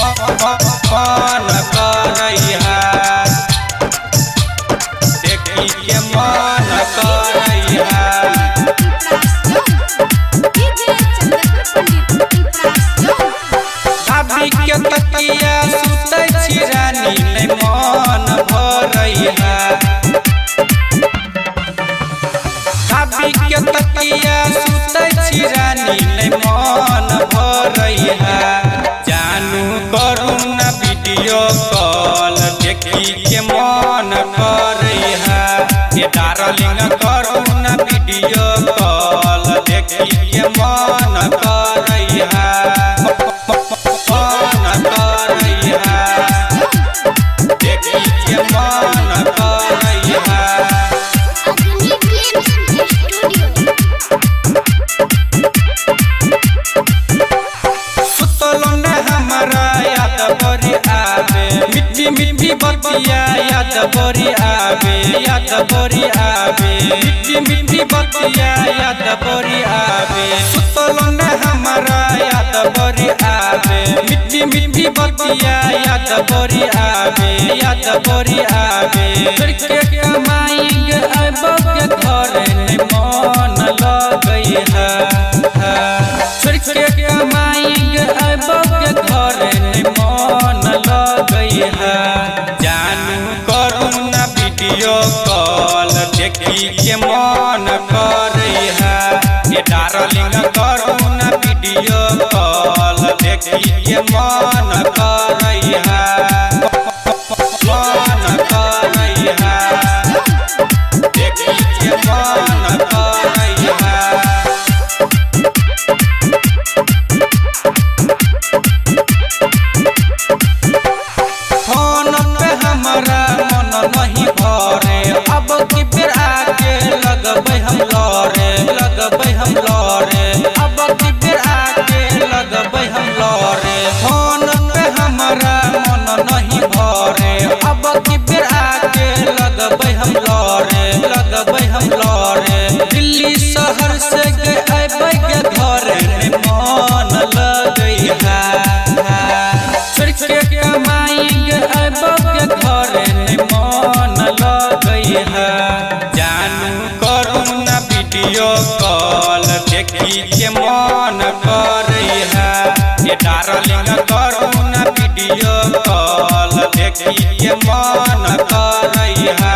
मन करैहा देखी के मन करैहा भाभी के तकिया सुतै छी रानी नै मन भरैहा भाभी के तकिया सुतै छी रानी नै मन भरैहा जानू करू ना वीडियो कॉल देखी के मन करैहा ये डार्लिंग करू ना वीडियो कॉल देखी के मन करैहा मन करैहा देखी के मन करैहा मिट्टी मिट्टी बतिया याद बड़ी आवे याद बड़ी आवे मिट्टी मिट्टी बतिया याद बड़ी आवे सुतल न हमारा याद बड़ी आवे मिट्टी मिट्टी बतिया याद बड़ी आवे याद बड़ी आवे करके कमाई के आबो के घर में मन लगई है करके कमाई के आबो के घर में मन लगई है जानू करू ना वीडियो कॉल देखी के मन करैहा ये डार्लिंग करू ना वीडियो कॉल देखी के मन करैहा मन करैहा देखी के मन करैहा हमारा मन नहीं भरे अब की बेर आके लगबै हम लड़े लगबै हम लड़े अब की बेर आके लगबै हम लड़े फोन पे हमारा मन नहीं भरे अब की बेर आके लगबै हम लड़े लगबै हम लड़े दिल्ली शहर से के अबै के घर में मन लगई है के कमाई के अबै के घर में मन लगई है जानू करू ना वीडियो कॉल देखी के मन करैहा ये डार्लिंग करू ना वीडियो कॉल देखी के मन करैहा।